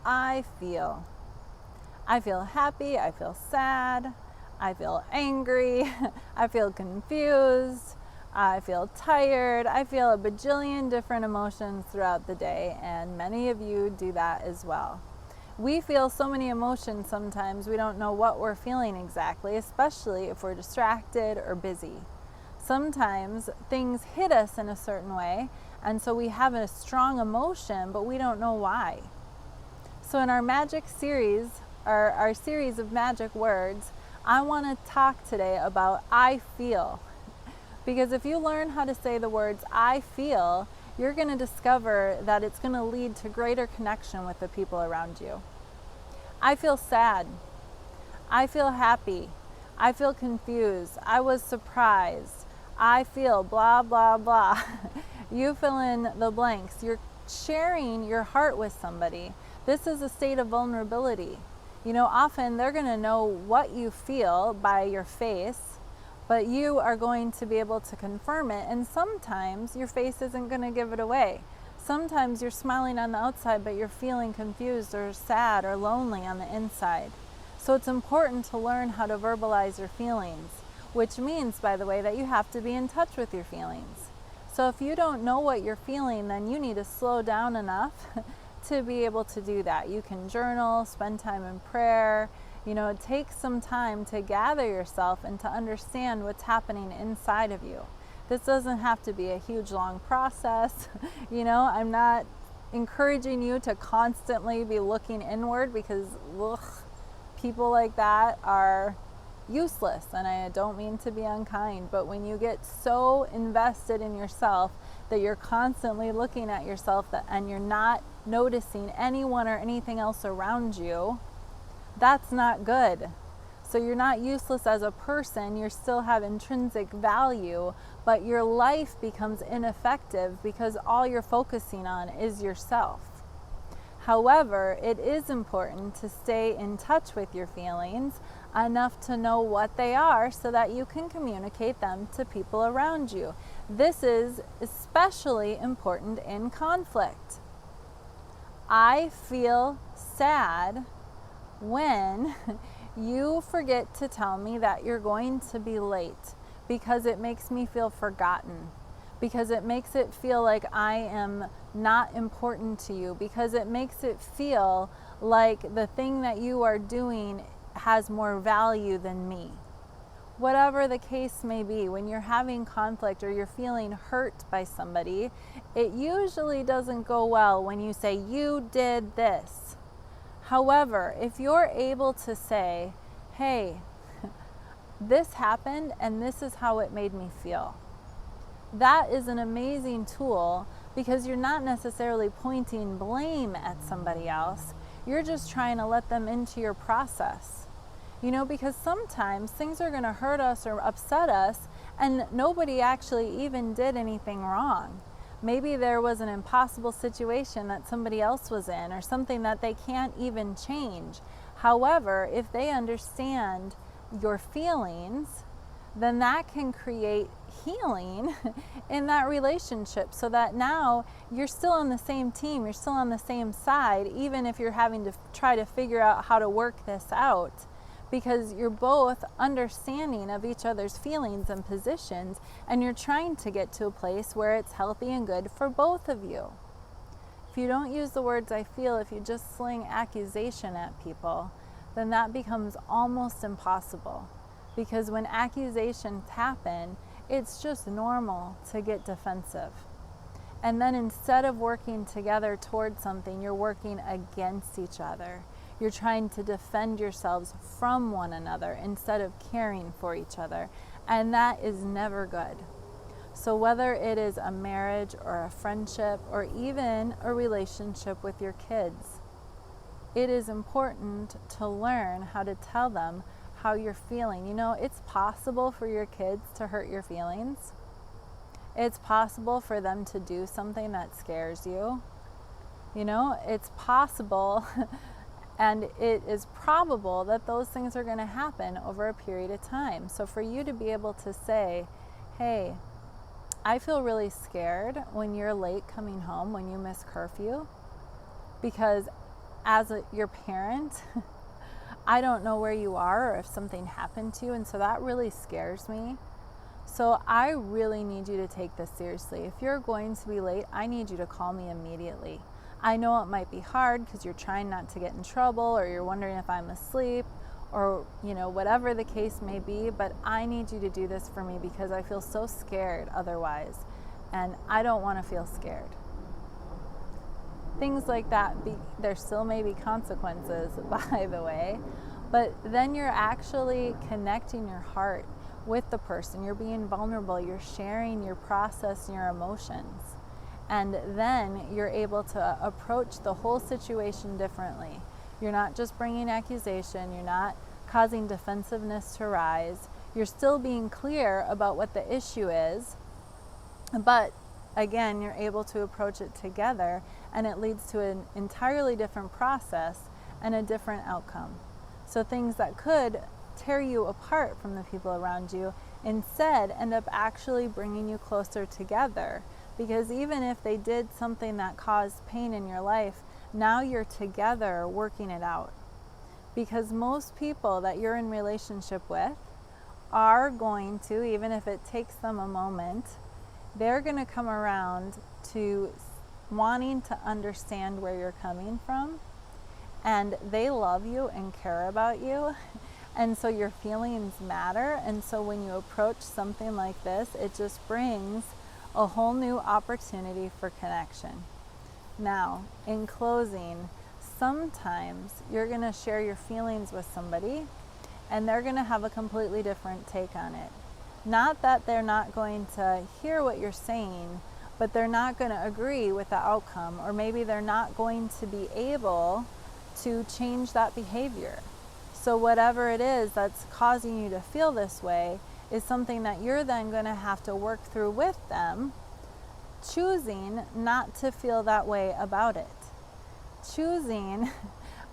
I feel. I feel happy, I feel sad, I feel angry, I feel confused, I feel tired, I feel a bajillion different emotions throughout the day, and many of you do that as well. We feel so many emotions sometimes we don't know what we're feeling exactly, especially if we're distracted or busy. Sometimes things hit us in a certain way, and so we have a strong emotion, but we don't know why. So in our magic series, our series of magic words, I want to talk today about I feel. Because if you learn how to say the words I feel, you're going to discover that it's going to lead to greater connection with the people around you. I feel sad. I feel happy. I feel confused. I was surprised. I feel blah, blah, blah. You fill in the blanks. You're sharing your heart with somebody. This is a state of vulnerability. You know, often they're going to know what you feel by your face, but you are going to be able to confirm it. And sometimes your face isn't going to give it away. Sometimes you're smiling on the outside, but you're feeling confused or sad or lonely on the inside. So it's important to learn how to verbalize your feelings, which means, by the way, that you have to be in touch with your feelings. So if you don't know what you're feeling, then you need to slow down enough to be able to do that. You can journal, spend time in prayer. You know, it takes some time to gather yourself and to understand what's happening inside of you. This doesn't have to be a huge, long process. You know, I'm not encouraging you to constantly be looking inward because people like that are useless, and I don't mean to be unkind, but when you get so invested in yourself that you're constantly looking at yourself and you're not noticing anyone or anything else around you, that's not good. So you're not useless as a person, you still have intrinsic value, but your life becomes ineffective because all you're focusing on is yourself. However, it is important to stay in touch with your feelings enough to know what they are so that you can communicate them to people around you. This is especially important in conflict. I feel sad when you forget to tell me that you're going to be late because it makes me feel forgotten, because it makes it feel like I am not important to you, because it makes it feel like the thing that you are doing has more value than me. Whatever the case may be, when you're having conflict or you're feeling hurt by somebody, it usually doesn't go well when you say, you did this. However, if you're able to say, hey, this happened and this is how it made me feel, that is an amazing tool because you're not necessarily pointing blame at somebody else. You're just trying to let them into your process. You know, because sometimes things are going to hurt us or upset us and nobody actually even did anything wrong. Maybe there was an impossible situation that somebody else was in or something that they can't even change. However, if they understand your feelings, then that can create healing in that relationship so that now you're still on the same team, you're still on the same side, even if you're having to try to figure out how to work this out, because you're both understanding of each other's feelings and positions, and you're trying to get to a place where it's healthy and good for both of you. If you don't use the words I feel, if you just sling accusation at people, then that becomes almost impossible. Because when accusations happen, it's just normal to get defensive. And then instead of working together towards something, you're working against each other. You're trying to defend yourselves from one another instead of caring for each other. And that is never good. So whether it is a marriage or a friendship or even a relationship with your kids, it is important to learn how to tell them how you're feeling. You know, it's possible for your kids to hurt your feelings. It's possible for them to do something that scares you. You know, it's possible and it is probable that those things are going to happen over a period of time. So for you to be able to say, hey, I feel really scared when you're late coming home, when you miss curfew, because as your parent, I don't know where you are or if something happened to you, and so that really scares me. So I really need you to take this seriously. If you're going to be late, I need you to call me immediately. I know it might be hard because you're trying not to get in trouble, or you're wondering if I'm asleep, or whatever the case may be, but I need you to do this for me because I feel so scared otherwise, and I don't want to feel scared. Things like that, there still may be consequences, by the way, but then you're actually connecting your heart with the person. You're being vulnerable, you're sharing your process and your emotions. And then you're able to approach the whole situation differently. You're not just bringing accusation, you're not causing defensiveness to rise. You're still being clear about what the issue is, but again, you're able to approach it together, and it leads to an entirely different process and a different outcome. So things that could tear you apart from the people around you instead end up actually bringing you closer together, because even if they did something that caused pain in your life, now you're together working it out. Because most people that you're in relationship with are going to, even if it takes them a moment, they're going to come around to wanting to understand where you're coming from, and they love you and care about you. And so your feelings matter. And so when you approach something like this, it just brings a whole new opportunity for connection. Now, in closing, sometimes you're going to share your feelings with somebody and they're going to have a completely different take on it. Not that they're not going to hear what you're saying, but they're not going to agree with the outcome, or maybe they're not going to be able to change that behavior. So whatever it is that's causing you to feel this way is something that you're then going to have to work through with them, choosing not to feel that way about it. Choosing,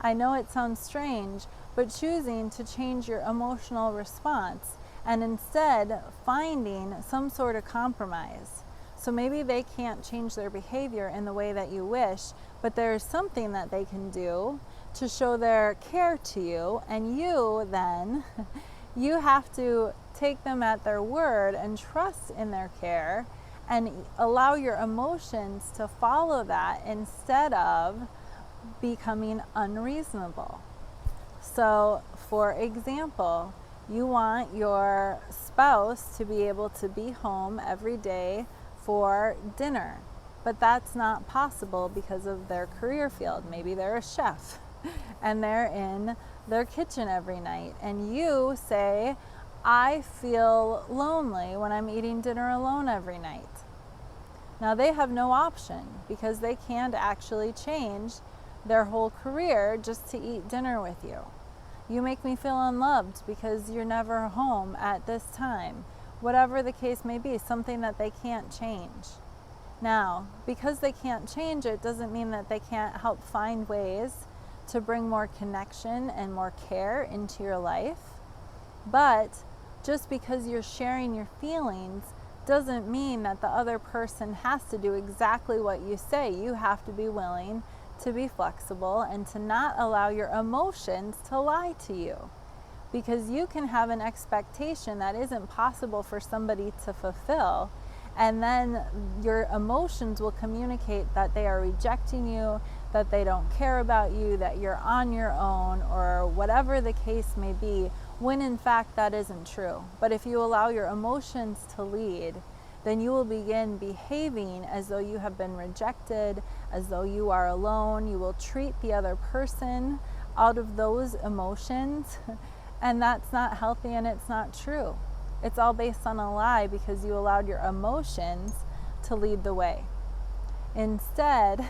I know it sounds strange, but choosing to change your emotional response and instead finding some sort of compromise. So maybe they can't change their behavior in the way that you wish, but there's something that they can do to show their care to you, and you then, you have to take them at their word and trust in their care and allow your emotions to follow that instead of becoming unreasonable. So, for example, you want your spouse to be able to be home every day for dinner, but that's not possible because of their career field. Maybe they're a chef and they're in their kitchen every night, and you say, I feel lonely when I'm eating dinner alone every night. Now they have no option because they can't actually change their whole career just to eat dinner with you. You make me feel unloved because you're never home at this time. Whatever the case may be, something that they can't change. Now, because they can't change it doesn't mean that they can't help find ways to bring more connection and more care into your life. But just because you're sharing your feelings doesn't mean that the other person has to do exactly what you say. You have to be willing to be flexible and to not allow your emotions to lie to you. Because you can have an expectation that isn't possible for somebody to fulfill, and then your emotions will communicate that they are rejecting you, that they don't care about you, that you're on your own, or whatever the case may be, when in fact that isn't true. But if you allow your emotions to lead, then you will begin behaving as though you have been rejected, as though you are alone. You will treat the other person out of those emotions, and that's not healthy and it's not true. It's all based on a lie because you allowed your emotions to lead the way. Instead,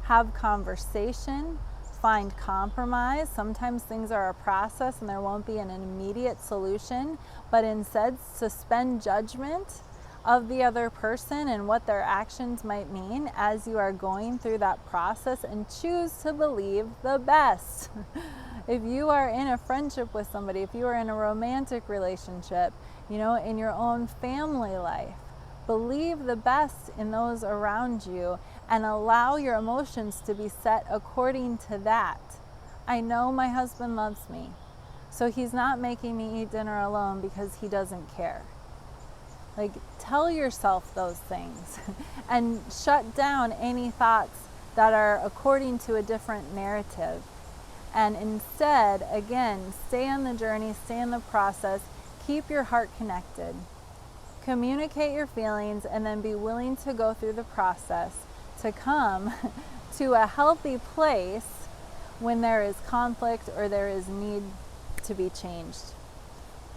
have conversation, find compromise. Sometimes things are a process and there won't be an immediate solution, but instead suspend judgment of the other person and what their actions might mean as you are going through that process, and choose to believe the best. If you are in a friendship with somebody, if you are in a romantic relationship, in your own family life, believe the best in those around you and allow your emotions to be set according to that. I know my husband loves me, so he's not making me eat dinner alone because he doesn't care. Like, tell yourself those things and shut down any thoughts that are according to a different narrative. And instead, again, stay on the journey, stay in the process, keep your heart connected. Communicate your feelings and then be willing to go through the process to come to a healthy place when there is conflict or there is need to be changed.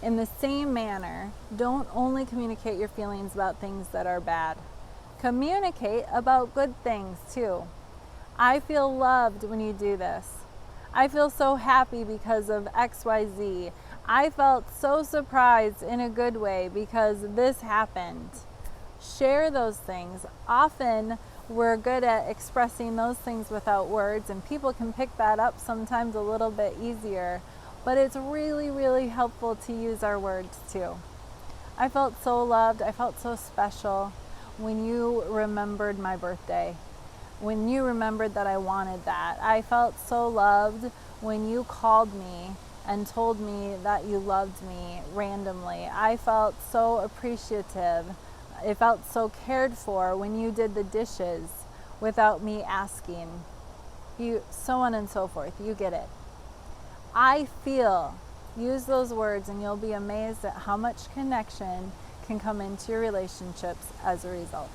In the same manner, don't only communicate your feelings about things that are bad. Communicate about good things too. I feel loved when you do this. I feel so happy because of XYZ. I felt so surprised in a good way because this happened. Share those things. Often we're good at expressing those things without words, and people can pick that up sometimes a little bit easier. But it's really, really helpful to use our words too. I felt so loved. I felt so special when you remembered my birthday. When you remembered that I wanted that. I felt so loved when you called me and told me that you loved me randomly. I felt so appreciative. It felt so cared for when you did the dishes without me asking. You, so on and so forth. You get it. I feel. Use those words and you'll be amazed at how much connection can come into your relationships as a result.